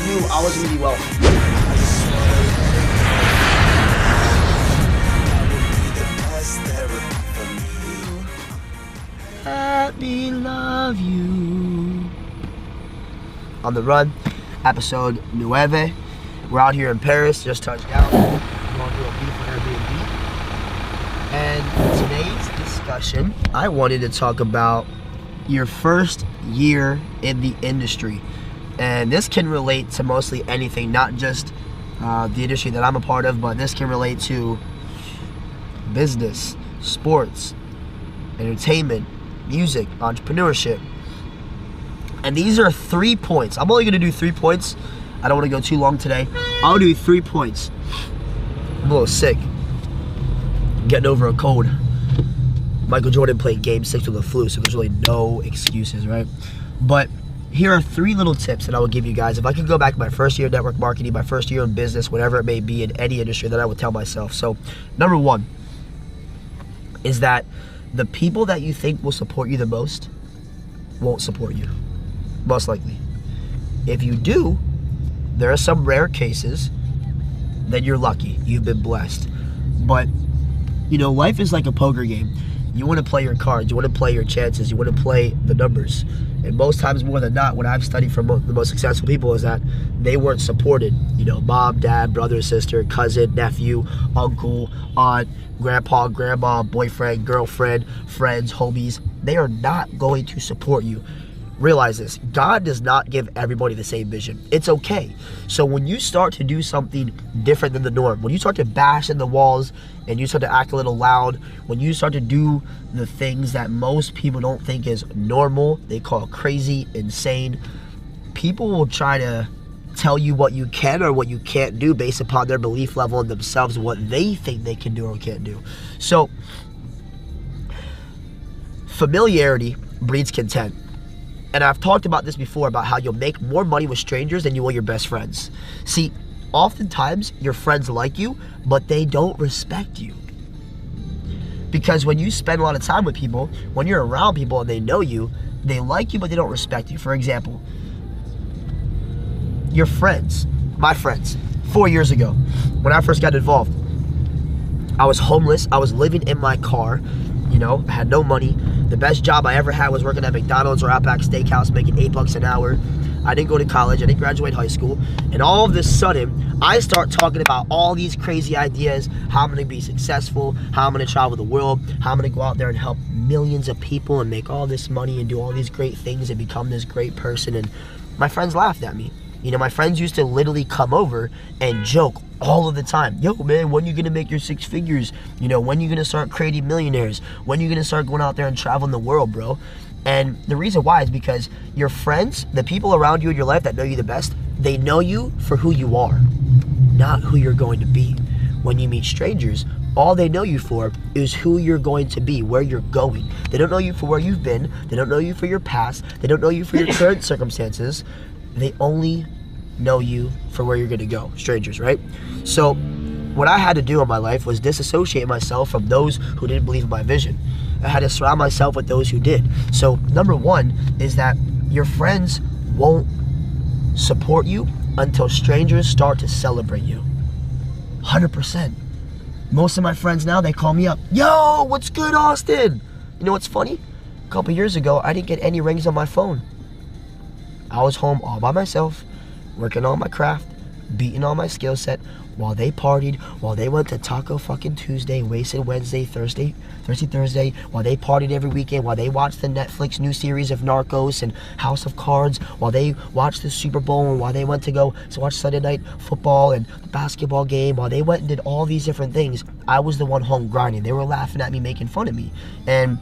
knew I was going to be wealthy. Let me love you. On the Run, episode 9. We're out here in Paris, just touched down. We're going to do a beautiful Airbnb. And today's discussion, I wanted to talk about your first year in the industry. And this can relate to mostly anything, not just the industry that I'm a part of, but this can relate to business, sports, entertainment, music, entrepreneurship. And these are 3 points. I'm only going to do 3 points. I don't want to go too long today. I'll do 3 points. I'm a little sick. Getting over a cold. Michael Jordan played game 6 with the flu, so there's really no excuses, right? But here are 3 little tips that I will give you guys. If I could go back to my first year in network marketing, my first year in business, whatever it may be in any industry, that I would tell myself. So, number 1 is that the people that you think will support you the most won't support you, most likely. If you do, there are some rare cases that you're lucky, you've been blessed. But, you know, life is like a poker game. You want to play your cards, you want to play your chances, you want to play the numbers. And most times more than not, what I've studied from the most successful people is that they weren't supported. You know, mom, dad, brother, sister, cousin, nephew, uncle, aunt, grandpa, grandma, boyfriend, girlfriend, friends, homies. They are not going to support you. Realize this, God does not give everybody the same vision. It's okay. So when you start to do something different than the norm, when you start to bash in the walls and you start to act a little loud, when you start to do the things that most people don't think is normal, they call crazy, insane, people will try to tell you what you can or what you can't do based upon their belief level in themselves, what they think they can do or can't do. So familiarity breeds content. And I've talked about this before, about how you'll make more money with strangers than you will your best friends. See, oftentimes your friends like you, but they don't respect you. Because when you spend a lot of time with people, when you're around people and they know you, they like you, but they don't respect you. For example, your friends, my friends, 4 years ago, when I first got involved, I was homeless. I was living in my car. You know, I had no money. The best job I ever had was working at McDonald's or Outback Steakhouse, making $8 an hour. I didn't go to college. I didn't graduate high school. And all of a sudden, I start talking about all these crazy ideas, how I'm going to be successful, how I'm going to travel the world, how I'm going to go out there and help millions of people and make all this money and do all these great things and become this great person. And my friends laughed at me. You know, my friends used to literally come over and joke all of the time. Yo, man, when you gonna make your 6 figures? You know, when you gonna start creating millionaires? When you gonna start going out there and traveling the world, bro? And the reason why is because your friends, the people around you in your life that know you the best, they know you for who you are, not who you're going to be. When you meet strangers, all they know you for is who you're going to be, where you're going. They don't know you for where you've been. They don't know you for your past. They don't know you for your current circumstances. They only know you for where you're gonna go, strangers, right? So what I had to do in my life was disassociate myself from those who didn't believe in my vision. I had to surround myself with those who did. So number 1 is that your friends won't support you until strangers start to celebrate you. 100%. Most of my friends now, they call me up. Yo, what's good, Austin? You know what's funny? A couple years ago, I didn't get any rings on my phone. I was home all by myself, working on my craft, beating on my skill set, while they partied, while they went to Taco fucking Tuesday, Wasted Wednesday, Thursday, while they partied every weekend, while they watched the Netflix new series of Narcos and House of Cards, while they watched the Super Bowl, and while they went to go to watch Sunday night football and the basketball game, while they went and did all these different things, I was the one home grinding. They were laughing at me, making fun of me. And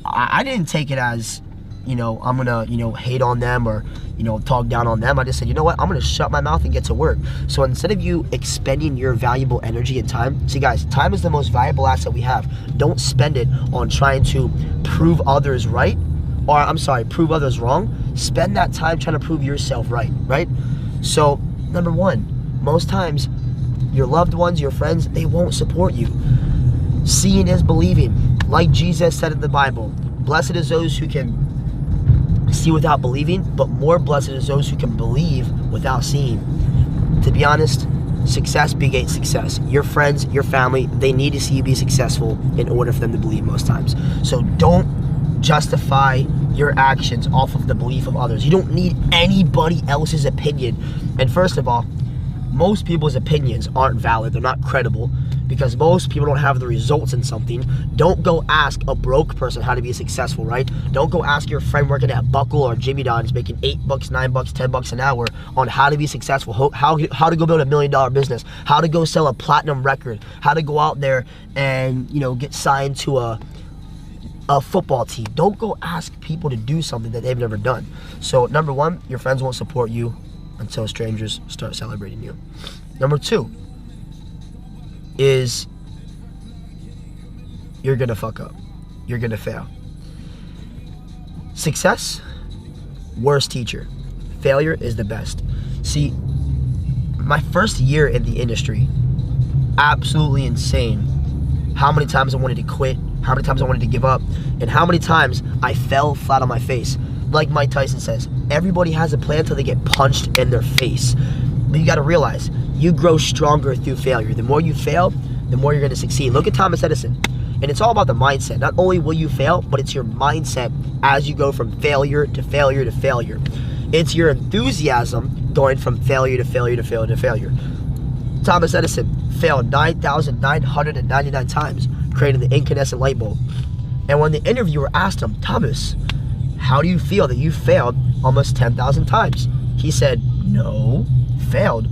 I didn't take it as, you know, I'm gonna, you know, hate on them or, you know, talk down on them. I just said, you know what, I'm gonna shut my mouth and get to work. So instead of you expending your valuable energy and time, see guys, time is the most valuable asset we have. Don't spend it on trying to prove others right, or prove others wrong. Spend that time trying to prove yourself right? So number 1, most times your loved ones, your friends, they won't support you. Seeing is believing. Like Jesus said in the Bible, blessed is those who can see without believing, but more blessed is those who can believe without seeing. To be honest, success begets success. Your friends, your family, they need to see you be successful in order for them to believe most times. So don't justify your actions off of the belief of others. You don't need anybody else's opinion. And first of all, most people's opinions aren't valid. They're not credible because most people don't have the results in something. Don't go ask a broke person how to be successful, right? Don't go ask your friend working at Buckle or Jimmy Don's making $8, $9, $10 an hour on how to be successful, how to go build $1 million business, how to go sell a platinum record, how to go out there and, you know, get signed to a football team. Don't go ask people to do something that they've never done. So number one, your friends won't support you until strangers start celebrating you. Number two is you're gonna fuck up. You're gonna fail. Success, worst teacher. Failure is the best. See, my first year in the industry, absolutely insane. How many times I wanted to quit, how many times I wanted to give up, and how many times I fell flat on my face. Like Mike Tyson says, everybody has a plan until they get punched in their face. But you gotta realize, you grow stronger through failure. The more you fail, the more you're gonna succeed. Look at Thomas Edison. And it's all about the mindset. Not only will you fail, but it's your mindset as you go from failure to failure to failure. It's your enthusiasm going from failure to failure to failure to failure. Thomas Edison failed 9,999 times creating the incandescent light bulb. And when the interviewer asked him, Thomas, how do you feel that you failed almost 10,000 times? He said, no, failed.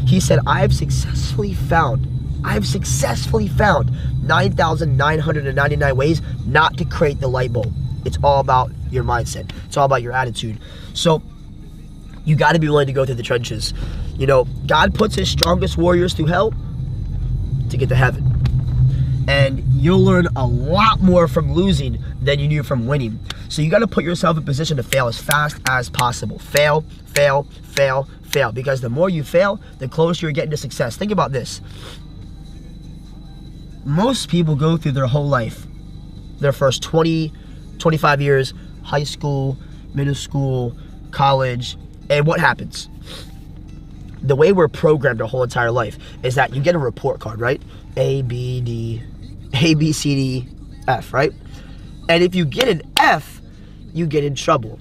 He said, I've successfully found 9,999 ways not to create the light bulb. It's all about your mindset. It's all about your attitude. So you got to be willing to go through the trenches. You know, God puts his strongest warriors through hell to get to heaven. And you'll learn a lot more from losing than you do from winning. So you got to put yourself in position to fail as fast as possible. Fail, fail, fail, fail. Because the more you fail, the closer you're getting to success. Think about this. Most people go through their whole life, their first 20, 25 years, high school, middle school, college, and what happens? The way we're programmed our whole entire life is that you get a report card, right? A, B, C, D, F, right? And if you get an F, you get in trouble.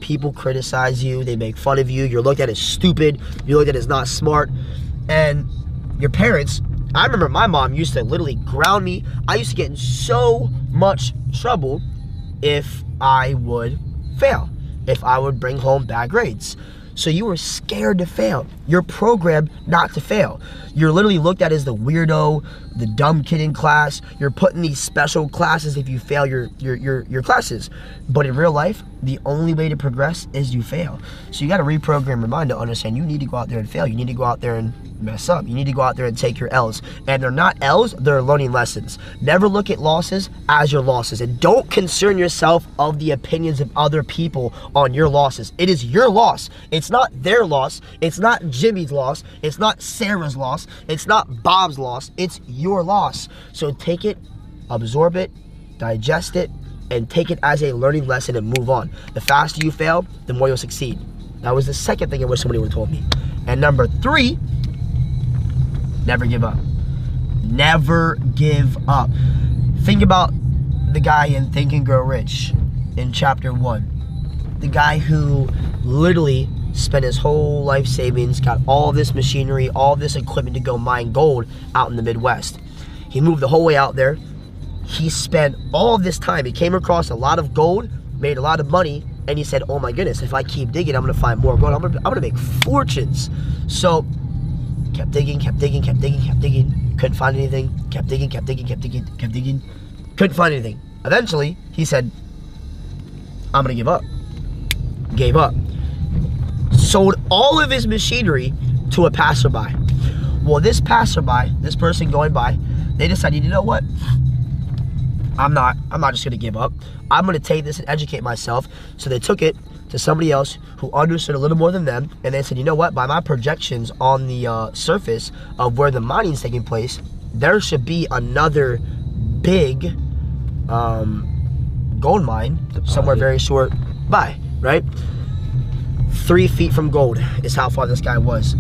People criticize you, they make fun of you, you're looked at as stupid, you're looked at as not smart, and your parents, I remember my mom used to literally ground me. I used to get in so much trouble if I would fail, if I would bring home bad grades. So you were scared to fail. You're programmed not to fail. You're literally looked at as the weirdo, the dumb kid in class. You're put in these special classes if you fail your classes. But in real life, the only way to progress is you fail. So you got to reprogram your mind to understand you need to go out there and fail. You need to go out there and mess up. You need to go out there and take your L's. And they're not L's, they're learning lessons. Never look at losses as your losses. And don't concern yourself of the opinions of other people on your losses. It is your loss. It's not their loss. It's not Jimmy's loss. It's not Sarah's loss. It's not Bob's loss. It's your loss. So take it, absorb it, digest it, and take it as a learning lesson and move on. The faster you fail, the more you'll succeed. That was the second thing I wish somebody would have told me. And number 3, never give up. Never give up. Think about the guy in Think and Grow Rich in chapter 1. The guy who literally spent his whole life savings, got all this machinery, all this equipment to go mine gold out in the Midwest. He moved the whole way out there. He spent all this time. He came across a lot of gold, made a lot of money, and he said, oh my goodness, if I keep digging, I'm gonna find more gold. I'm gonna make fortunes. So kept digging, kept digging, kept digging, kept digging. Couldn't find anything. Kept digging, kept digging, kept digging, kept digging. Couldn't find anything. Eventually, he said, I'm gonna give up. Gave up. Sold all of his machinery to a passerby. Well, this passerby, this person going by, they decided, you know what? I'm not just gonna give up. I'm gonna take this and educate myself. So they took it to somebody else who understood a little more than them, and they said, you know what, by my projections on the surface of where the mining is taking place, there should be another big gold mine somewhere very short by, right? 3 feet from gold is how far this guy was.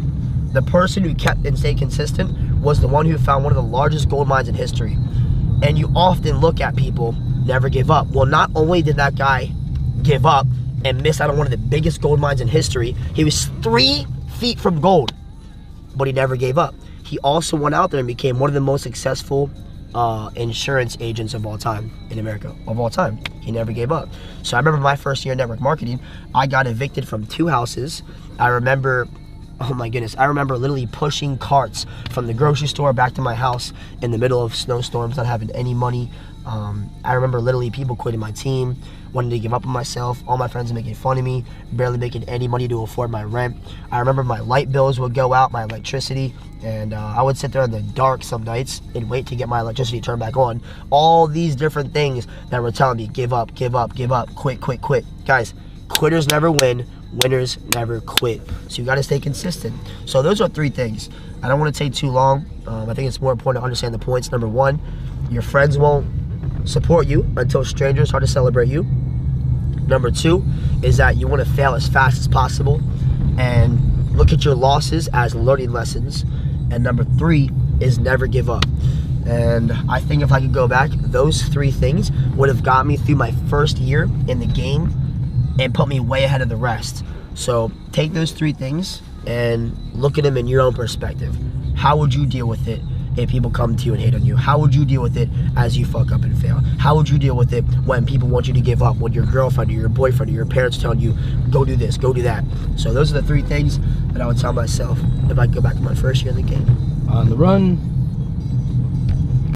The person who kept and stayed consistent was the one who found one of the largest gold mines in history. And you often look at people never give up. Well, not only did that guy give up and miss out on one of the biggest gold mines in history, he was 3 feet from gold, but he never gave up. He also went out there and became one of the most successful insurance agents of all time in America, of all time. He never gave up. So I remember my first year in network marketing, I got evicted from 2 houses. I remember, oh my goodness, I remember literally pushing carts from the grocery store back to my house in the middle of snowstorms, not having any money. I remember literally people quitting my team, wanting to give up on myself, all my friends making fun of me, barely making any money to afford my rent. I remember my light bills would go out, my electricity, and I would sit there in the dark some nights and wait to get my electricity turned back on. All these different things that were telling me, give up, give up, give up, quit, quit, quit. Guys, quitters never win, winners never quit. So you gotta stay consistent. So those are 3 things. I don't wanna take too long. I think it's more important to understand the points. Number 1, your friends won't support you until strangers start to celebrate you. Number 2 is that you want to fail as fast as possible and look at your losses as learning lessons. And number 3 is never give up. And I think if I could go back, those 3 things would have got me through my first year in the game and put me way ahead of the rest. So take those 3 things and look at them in your own perspective. How would you deal with it if people come to you and hate on you? How would you deal with it as you fuck up and fail? How would you deal with it when people want you to give up, when your girlfriend or your boyfriend or your parents telling you, go do this, go do that? So those are the 3 things that I would tell myself if I could go back to my first year in the game. On the run,